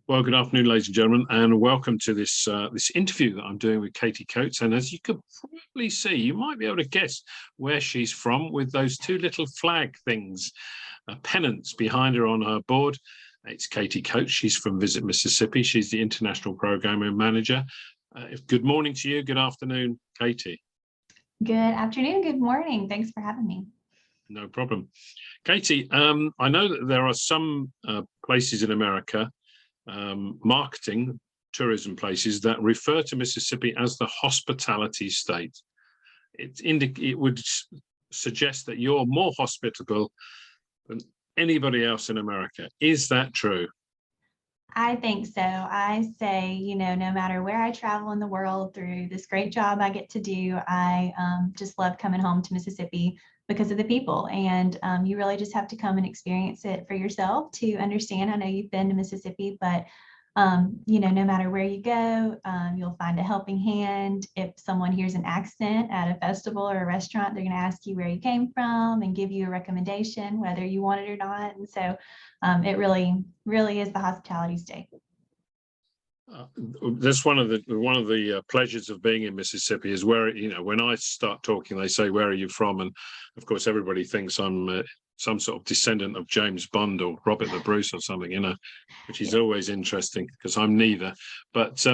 Well, good afternoon, ladies and gentlemen, and welcome to this interview that I'm doing with Katie Coates. And as you could probably see, you might be able to guess where she's from with those two little flag things, pennants behind her on her board. It's Katie Coates. She's from Visit Mississippi. She's the International Programming Manager. Good morning to you. Good afternoon, Katie. Good afternoon. Good morning. Thanks for having me. No problem. Katie, I know that there are some places in America, marketing tourism places, that refer to Mississippi as the hospitality state. It would suggest that you're more hospitable than anybody else in America. Is that true? I think so. I say, no matter where I travel in the world through this great job I get to do, I just love coming home to Mississippi because of the people. And you really just have to come and experience it for yourself to understand. I know you've been to Mississippi, but no matter where you go, you'll find a helping hand. If someone hears an accent at a festival or a restaurant, they're going to ask you where you came from and give you a recommendation, whether you want it or not. And so it really, really is the hospitality state. That's one of the pleasures of being in Mississippi is where, when I start talking, they say, "Where are you from?" And of course, everybody thinks I'm some sort of descendant of James Bond or Robert the Bruce or something, which is always interesting because I'm neither. But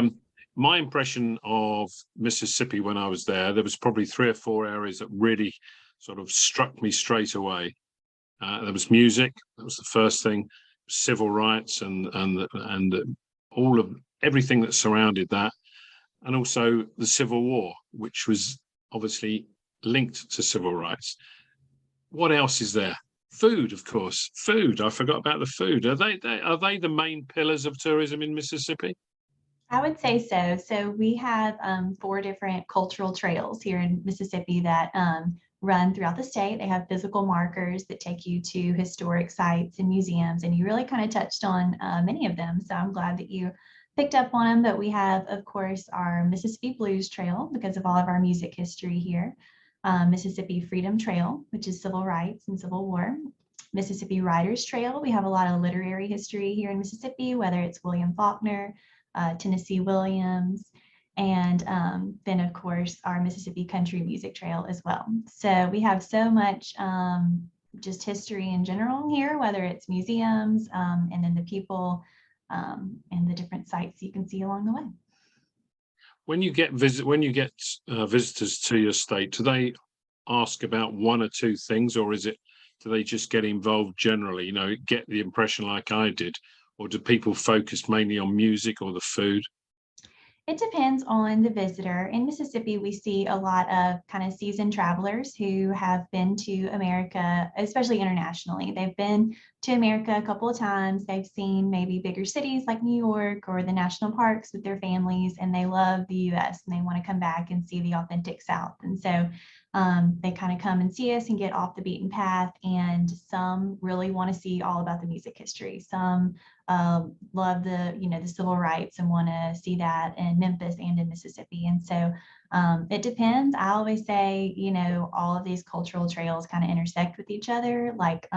my impression of Mississippi when I was there was probably 3 or 4 areas that really sort of struck me straight away. There was music. That was the first thing. Civil rights and all of everything that surrounded that, and also the Civil War, which was obviously linked to civil rights. What else is there? Food, of course. Food. I forgot about the food. Are they the main pillars of tourism in Mississippi? I would say so. So we have 4 different cultural trails here in Mississippi that run throughout the state. They have physical markers that take you to historic sites and museums, and you really kind of touched on many of them. So I'm glad that you picked up on them. But we have, of course, our Mississippi Blues Trail because of all of our music history here. Mississippi Freedom Trail, which is civil rights and Civil War. Mississippi Writers Trail. We have a lot of literary history here in Mississippi, whether it's William Faulkner, Tennessee Williams, and then of course our Mississippi Country Music Trail as well. So we have so much just history in general here, whether it's museums and then the people and the different sites you can see along the way. When you get visitors to your state, do they ask about 1 or 2 things, or do they just get involved generally? Get the impression like I did, or do people focus mainly on music or the food? It depends on the visitor. In Mississippi, we see a lot of kind of seasoned travelers who have been to America, especially internationally. They've been to America a couple of times. They've seen maybe bigger cities like New York or the national parks with their families, and they love the US and they want to come back and see the authentic South. And so they kind of come and see us and get off the beaten path. And some really want to see all about the music history. Some love the civil rights and want to see that in Memphis and in Mississippi. And so it depends. I always say, all of these cultural trails kind of intersect with each other. Like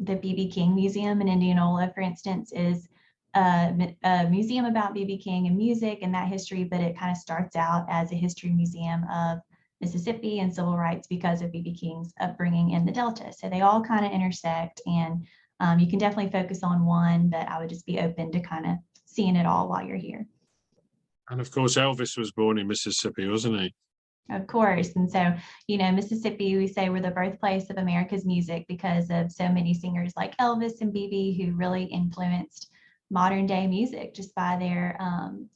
the B.B. King Museum in Indianola, for instance, is a museum about B.B. King and music and that history, but it kind of starts out as a history museum of Mississippi and civil rights because of B.B. King's upbringing in the Delta. So they all kind of intersect, and you can definitely focus on one, but I would just be open to kind of seeing it all while you're here. And of course, Elvis was born in Mississippi, wasn't he? Of course. And so, Mississippi, we say we're the birthplace of America's music because of so many singers like Elvis and BB who really influenced modern day music just by their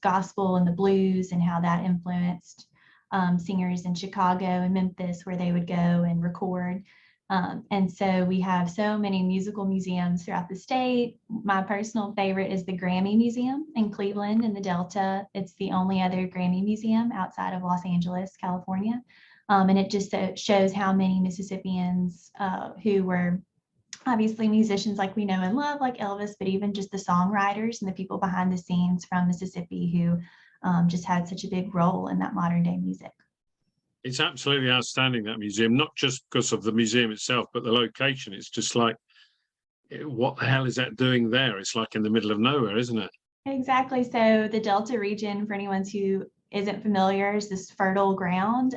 gospel and the blues and how that influenced singers in Chicago and Memphis where they would go and record. And so we have so many musical museums throughout the state. My personal favorite is the Grammy Museum in Cleveland in the Delta. It's the only other Grammy museum outside of Los Angeles, California. And it just shows how many Mississippians who were obviously musicians like we know and love, like Elvis, but even just the songwriters and the people behind the scenes from Mississippi who just had such a big role in that modern day music. It's absolutely outstanding, that museum, not just because of the museum itself, but the location. It's just like, what the hell is that doing there? It's like in the middle of nowhere, isn't it? Exactly. So the Delta region, for anyone who isn't familiar, is this fertile ground,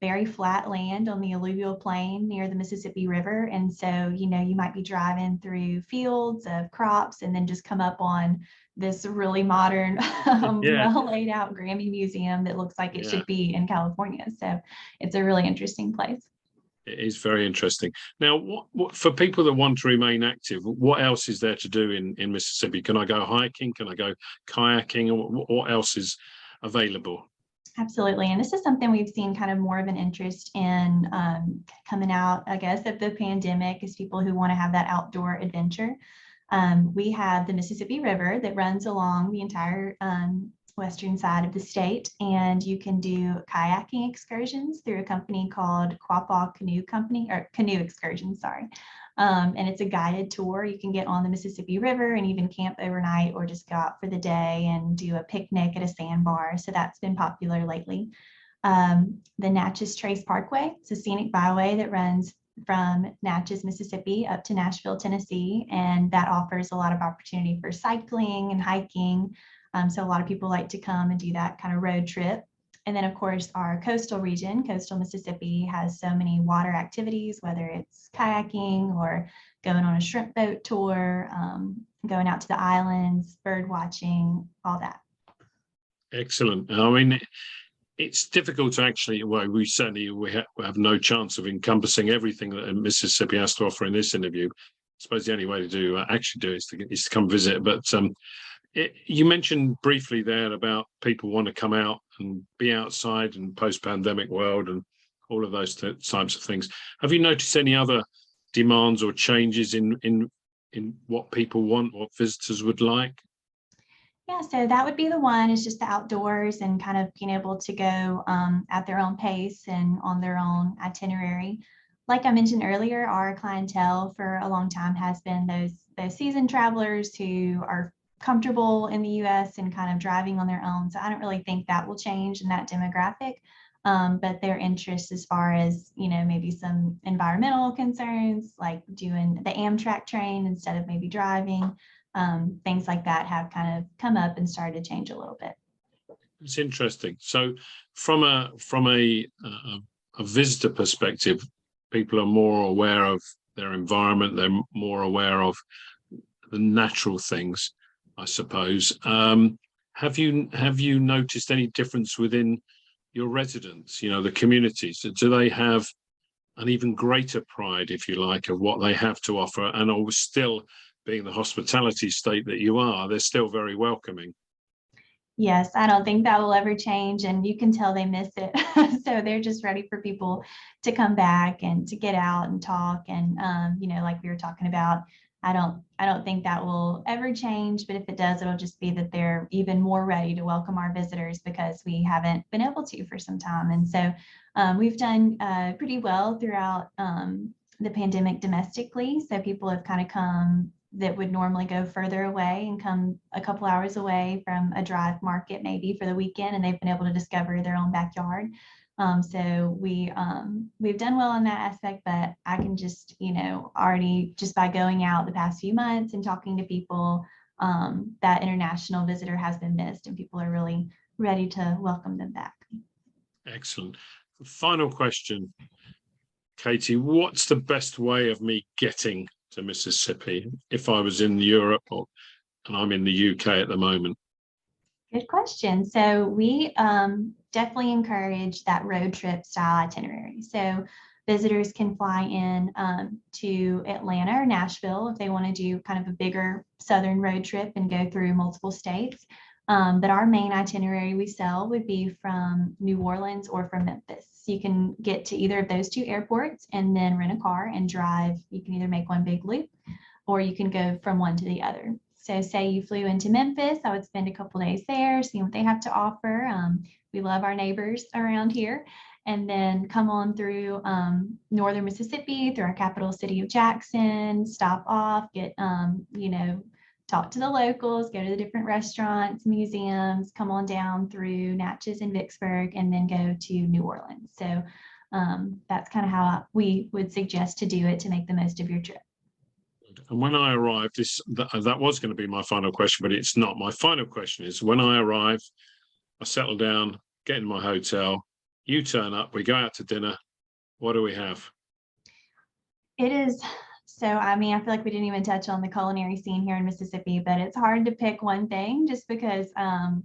very flat land on the alluvial plain near the Mississippi River. And so, you might be driving through fields of crops and then just come up on this really modern, Yeah, well laid out Grammy Museum that looks like it yeah. should be in California. So it's a really interesting place. It is very interesting. Now, what for people that want to remain active, what else is there to do in Mississippi? Can I go hiking? Can I go kayaking? Or what else is available? Absolutely. And this is something we've seen kind of more of an interest in coming out, I guess, of the pandemic is people who want to have that outdoor adventure. We have the Mississippi River that runs along the entire western side of the state, and you can do kayaking excursions through a company called Quapaw Canoe Company, or Canoe Excursions, sorry. And it's a guided tour. You can get on the Mississippi River and even camp overnight or just go out for the day and do a picnic at a sandbar. So that's been popular lately. The Natchez Trace Parkway, it's a scenic byway that runs from Natchez, Mississippi up to Nashville, Tennessee, and that offers a lot of opportunity for cycling and hiking. So a lot of people like to come and do that kind of road trip. And then, of course, our coastal region, coastal Mississippi, has so many water activities, whether it's kayaking or going on a shrimp boat tour, going out to the islands, bird watching, all that. Excellent. I mean, it's difficult to actually. Well, we have no chance of encompassing everything that Mississippi has to offer in this interview. I suppose the only way to actually do it is to come visit. But you mentioned briefly there about people want to come out and be outside in post-pandemic world and all of those types of things. Have you noticed any other demands or changes in what people want, what visitors would like? Yeah, so that would be the one, is just the outdoors and kind of being able to go at their own pace and on their own itinerary. Like I mentioned earlier, our clientele for a long time has been those seasoned travelers who are comfortable in the US and kind of driving on their own. So I don't really think that will change in that demographic. But their interest as far as, maybe some environmental concerns, like doing the Amtrak train instead of maybe driving, things like that have kind of come up and started to change a little bit. It's interesting. So, from a visitor perspective, people are more aware of their environment. They're more aware of the natural things, I suppose. Have you noticed any difference within your residents? The communities. Do they have an even greater pride, if you like, of what they have to offer, and are still, being the hospitality state that you are, they're still very welcoming? Yes, I don't think that will ever change, and you can tell they miss it. So they're just ready for people to come back and to get out and talk. And like we were talking about, I don't think that will ever change. But if it does, it'll just be that they're even more ready to welcome our visitors because we haven't been able to for some time. And so we've done pretty well throughout the pandemic domestically. So people have kind of come that would normally go further away and come a couple hours away from a drive market maybe for the weekend, and they've been able to discover their own backyard. So we've done well in that aspect, but I can just, already just by going out the past few months and talking to people, that international visitor has been missed and people are really ready to welcome them back. Excellent. Final question, Katie. What's the best way of me getting to Mississippi if I was in Europe and I'm in the UK at the moment? Good question. So we definitely encourage that road trip style itinerary. So visitors can fly in to Atlanta or Nashville if they want to do kind of a bigger southern road trip and go through multiple states. But our main itinerary we sell would be from New Orleans or from Memphis. So you can get to either of those two airports and then rent a car and drive. You can either make one big loop or you can go from one to the other. So say you flew into Memphis, I would spend a couple days there, seeing what they have to offer. We love our neighbors around here. And then come on through northern Mississippi, through our capital city of Jackson, stop off, get, talk to the locals, go to the different restaurants, museums, come on down through Natchez and Vicksburg, and then go to New Orleans. So that's kind of how we would suggest to do it to make the most of your trip. And when I arrived, that was going to be my final question, but it's not. My final question is: when I arrive, I settle down, get in my hotel, you turn up, we go out to dinner. What do we have? It is so, I mean, I feel like we didn't even touch on the culinary scene here in Mississippi, but it's hard to pick one thing just because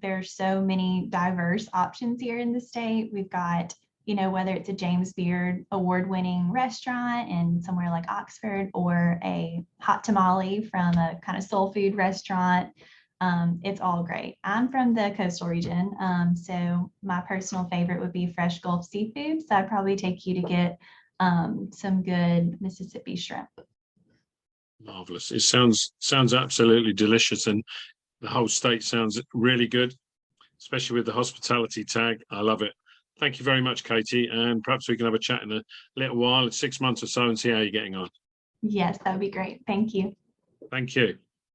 there's so many diverse options here in the state. We've got, you know, whether it's a James Beard award-winning restaurant in somewhere like Oxford or a hot tamale from a kind of soul food restaurant. It's all great. I'm from the coastal region, so my personal favorite would be Fresh Gulf Seafood. So I'd probably take you to get some good Mississippi shrimp. Marvelous. It sounds absolutely delicious, and the whole state sounds really good, especially with the hospitality tag. I love it. Thank you very much, Katie. And perhaps we can have a chat in a little while, 6 months or so, and see how you're getting on. Yes, that would be great. Thank you. Thank you.